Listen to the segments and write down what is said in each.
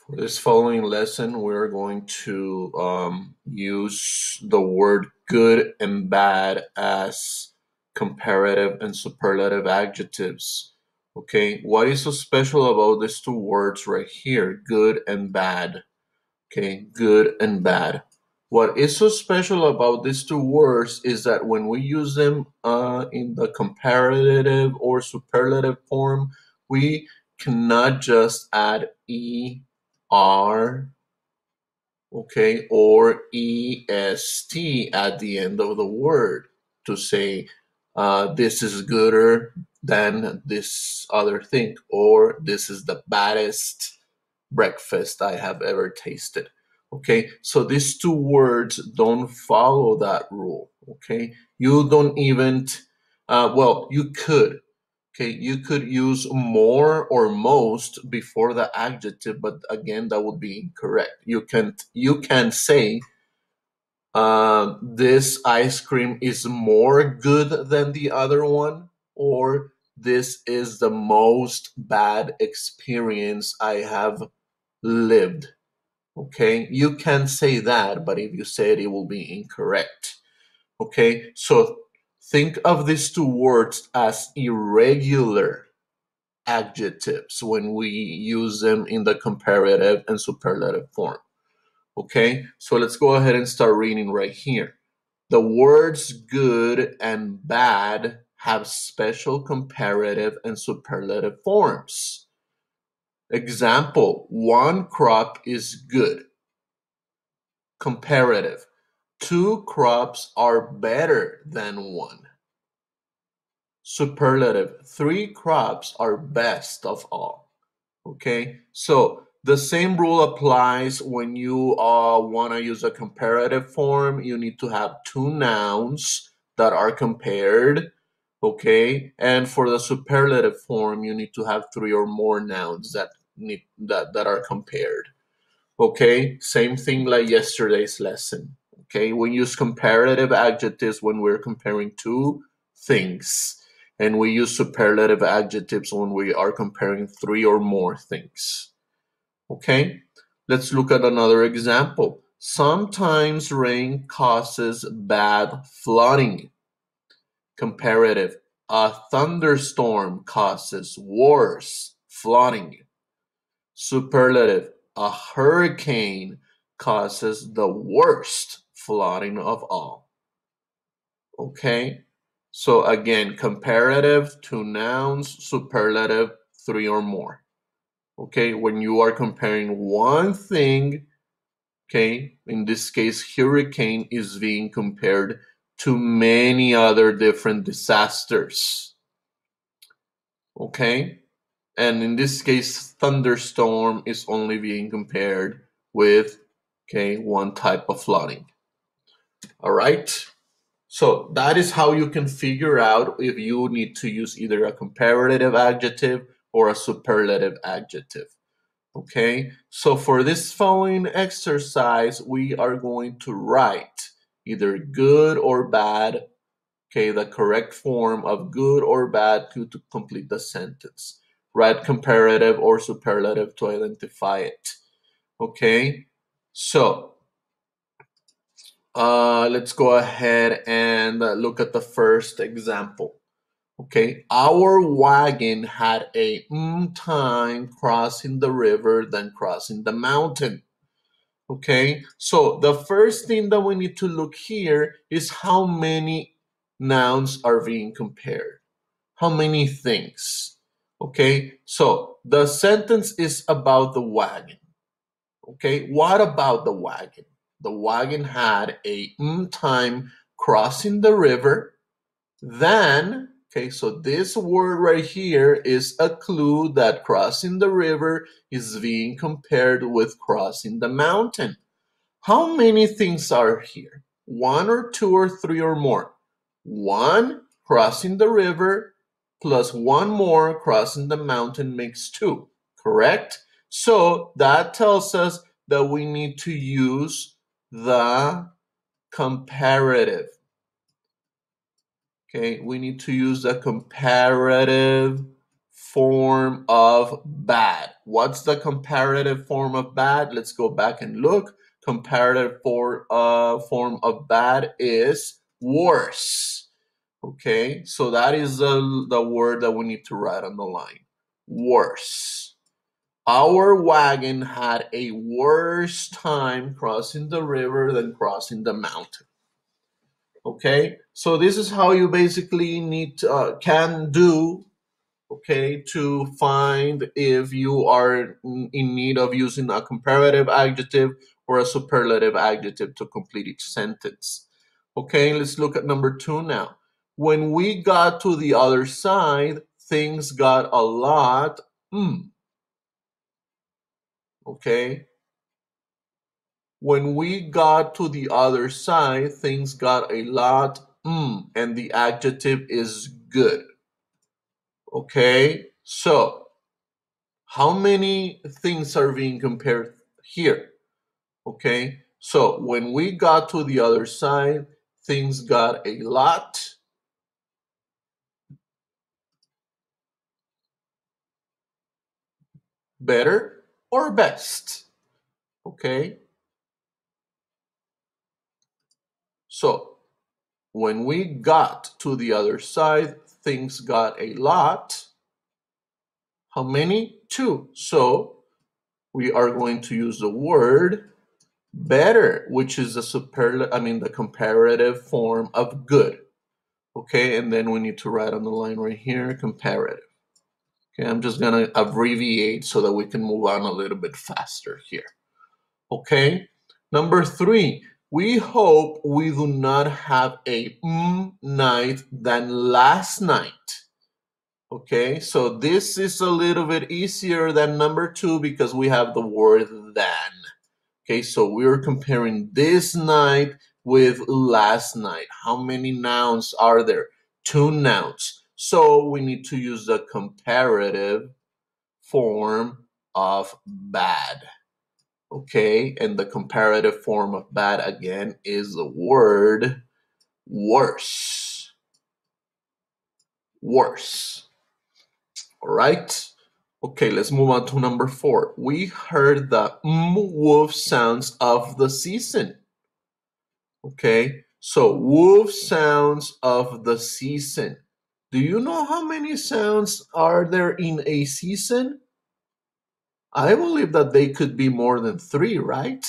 For this following lesson, we're going to use the word good and bad as comparative and superlative adjectives. Okay, what is so special about these two words right here, good and bad? Okay, good and bad. What is so special about these two words is that when we use them in the comparative or superlative form, we cannot just add er, okay, or est at the end of the word to say this is gooder than this other thing, or this is the baddest breakfast I have ever tasted. Okay, so these two words don't follow that rule. Okay, you don't even, well, you could. Okay, you could use more or most before the adjective, but again, that would be incorrect. You can say this ice cream is more good than the other one, or this is the most bad experience I have lived. Okay, you can say that, but if you say it, it will be incorrect. Okay, so think of these two words as irregular adjectives when we use them in the comparative and superlative form. Okay, so let's go ahead and start reading right here. The words good and bad have special comparative and superlative forms. Example, one crop is good. Comparative, two crops are better than one. Superlative, three crops are best of all. Okay, so the same rule applies when you want to use a comparative form. You need to have two nouns that are compared. Okay, and for the superlative form, you need to have three or more nouns that are compared. Okay, same thing like yesterday's lesson. Okay, we use comparative adjectives when we're comparing two things, and we use superlative adjectives when we are comparing three or more things. Okay, let's look at another example. Sometimes rain causes bad flooding. Comparative, a thunderstorm causes worse flooding. Superlative, a hurricane causes the worst flooding of all. Okay, so again, comparative, two nouns, superlative, three or more. Okay, when you are comparing one thing, okay, in this case, hurricane is being compared to many other different disasters. Okay, and in this case, thunderstorm is only being compared with, okay, one type of flooding. All right, so that is how you can figure out if you need to use either a comparative adjective or a superlative adjective. Okay, so for this following exercise, we are going to write either good or bad, okay, the correct form of good or bad to complete the sentence. Write comparative or superlative to identify it. Okay, so let's go ahead and look at the first example. Okay, our wagon had a time crossing the river than crossing the mountain. Okay, so the first thing that we need to look here is how many nouns are being compared. How many things? Okay, so the sentence is about the wagon. Okay, what about the wagon? The wagon had a time crossing the river. Then, okay, so this word right here is a clue that crossing the river is being compared with crossing the mountain. How many things are here? One or two or three or more? One, crossing the river, plus one more, crossing the mountain makes two, correct? So that tells us that we need to use the comparative. Okay, we need to use the comparative form of bad. What's the comparative form of bad? Let's go back and look. Comparative form of bad is worse. Okay, so that is the word that we need to write on the line. Worse. Our wagon had a worse time crossing the river than crossing the mountain. Okay, so this is how you basically can do, okay, to find if you are in need of using a comparative adjective or a superlative adjective to complete each sentence. Okay, let's look at number 2 now. When we got to the other side, things got a lot. Okay. When we got to the other side, things got a lot. And the adjective is good. Okay, so how many things are being compared here? Okay, so when we got to the other side, things got a lot better or best. Okay, so when we got to the other side, things got a lot. How many? 2. So we are going to use the word better, which is the comparative form of good. Okay, and then we need to write on the line right here, comparative. Okay, I'm just gonna abbreviate so that we can move on a little bit faster here. Okay, number 3, we hope we do not have a night than last night. Okay, so this is a little bit easier than number 2 because we have the word than. Okay, so we're comparing this night with last night. How many nouns are there? 2 nouns. So we need to use the comparative form of bad. Okay, and the comparative form of bad again is the word worse. Worse. All right. Okay, let's move on to number 4. We heard the woof sounds of the season. Okay, so woof sounds of the season. Do you know how many sounds are there in a season? I believe that they could be more than 3, right?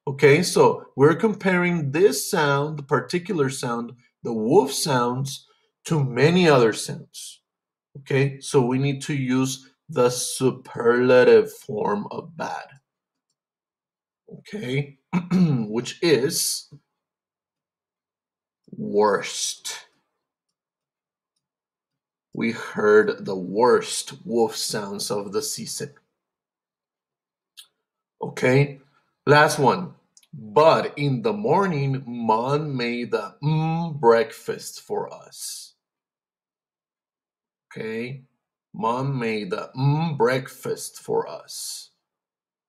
Okay, so we're comparing this sound, the particular sound, the woof sounds, to many other sounds. Okay, so we need to use the superlative form of bad. Okay, which is worst. We heard the worst woof sounds of the season. Okay, last one. But in the morning, Mom made the breakfast for us. Okay, Mom made the breakfast for us.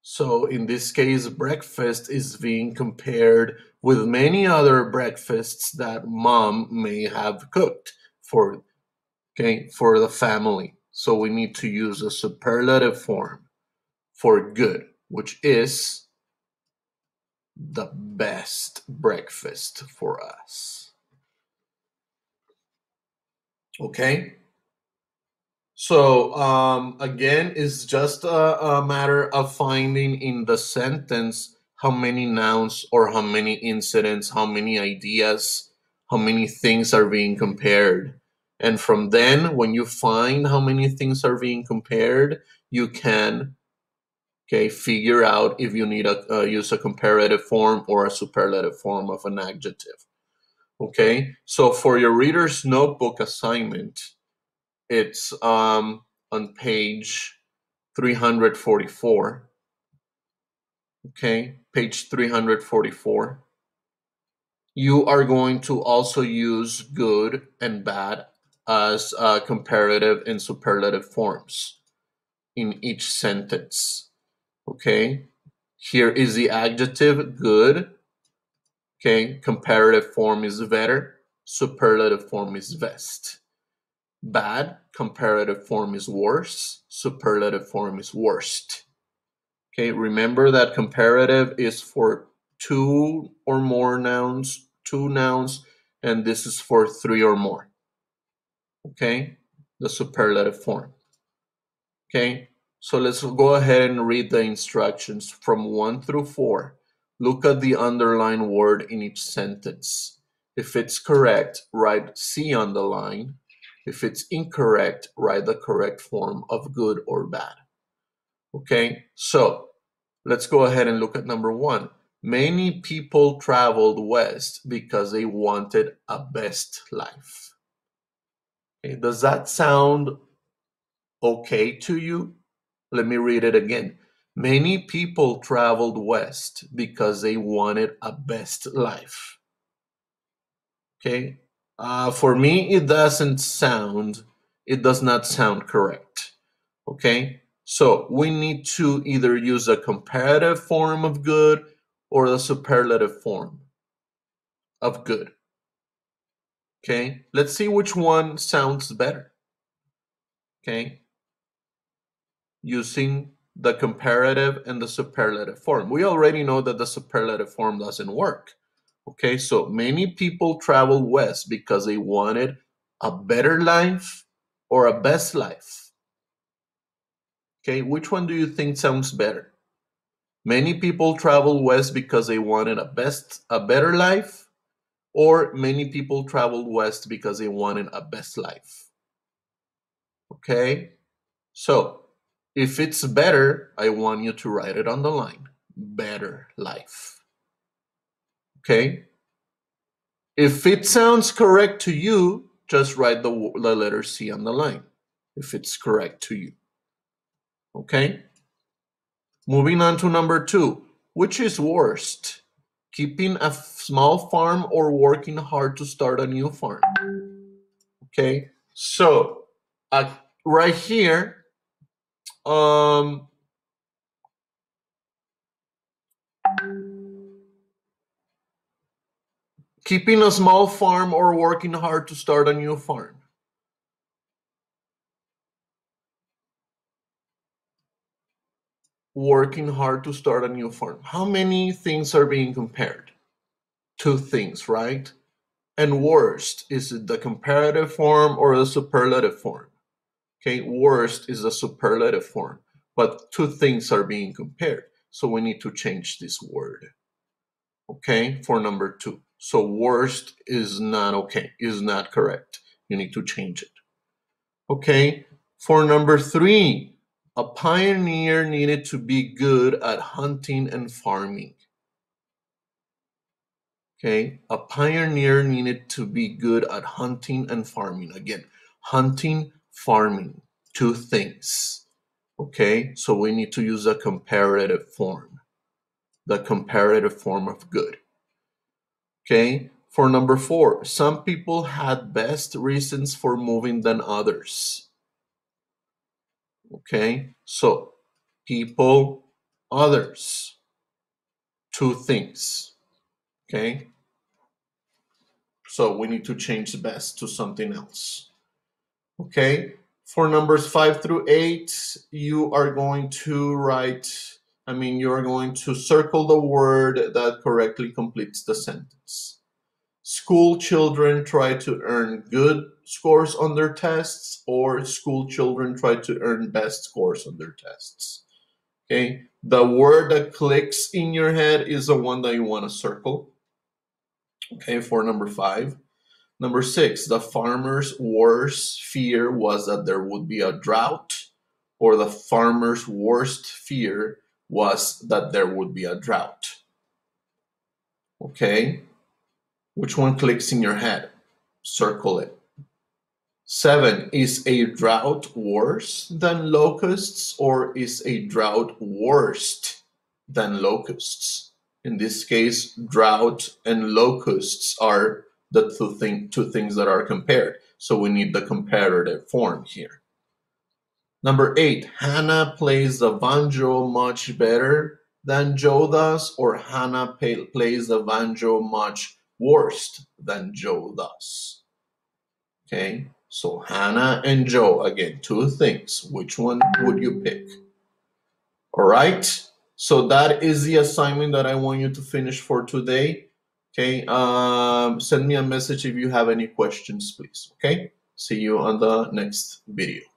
So in this case, breakfast is being compared with many other breakfasts that Mom may have cooked for the family. So we need to use a superlative form for good, which is the best breakfast for us. Okay? So again, it's just a matter of finding in the sentence how many nouns or how many incidents, how many ideas, how many things are being compared. And from then, when you find how many things are being compared, you can figure out if you need to use a comparative form or a superlative form of an adjective. Okay, so for your reader's notebook assignment, it's on page 344. Okay, page 344. You are going to also use good and bad as comparative and superlative forms in each sentence. Okay, here is the adjective good. Okay, comparative form is better, superlative form is best. Bad, comparative form is worse. Superlative form is worst. Okay, remember that comparative is for two or more nouns, two nouns, and this is for three or more. Okay, the superlative form. Okay, so let's go ahead and read the instructions from 1 through 4. Look at the underlined word in each sentence. If it's correct, write C on the line. If it's incorrect, write the correct form of good or bad. Okay, so let's go ahead and look at number 1. Many people traveled west because they wanted a best life. Okay, does that sound okay to you? Let me read it again. Many people traveled west because they wanted a best life. Okay. For me, it does not sound correct. Okay. So we need to either use a comparative form of good or the superlative form of good. Okay. Let's see which one sounds better. Okay. Using the comparative and the superlative form. We already know that the superlative form doesn't work. Okay, so many people travel west because they wanted a better life or a best life. Okay, which one do you think sounds better? Many people travel west because they wanted a better life, or many people traveled west because they wanted a best life. Okay, so if it's better, I want you to write it on the line. Better life. Okay, if it sounds correct to you, just write the letter C on the line if it's correct to you. Okay? Moving on to number 2. Which is worst? Keeping a small farm or working hard to start a new farm? Okay? So, right here, um, keeping a small farm or working hard to start a new farm. Working hard to start a new farm. How many things are being compared? 2 things, right? And worst, is it the comparative form or the superlative form? Okay, worst is the superlative form, but 2 things are being compared. So we need to change this word. Okay, for number 2. So worst is not okay, is not correct. You need to change it. Okay, for number 3, a pioneer needed to be good at hunting and farming. Okay, a pioneer needed to be good at hunting and farming. Again, hunting, farming, 2 things. Okay, so we need to use a comparative form, the comparative form of good. Okay, for number 4, some people had best reasons for moving than others. Okay, so people, others, 2 things. Okay, so we need to change best to something else. Okay, for numbers 5 through 8, you are going to you're going to circle the word that correctly completes the sentence. School children try to earn good scores on their tests, or school children try to earn best scores on their tests. Okay, the word that clicks in your head is the one that you want to circle. Okay, for number 5. Number 6, the farmer's worst fear was that there would be a drought, or the farmer's worst fear was that there would be a drought. Okay, which one clicks in your head? Circle it. 7, is a drought worse than locusts, or is a drought worst than locusts? In this case, drought and locusts are the two things that are compared. So we need the comparative form here. Number 8, Hannah plays the banjo much better than Joe does, or Hannah plays the banjo much worse than Joe does. Okay, So Hannah and Joe, again, two things. Which one would you pick? All right. So that is the assignment that I want you to finish for today. Okay. Send me a message if you have any questions, please. Okay. See you on the next video.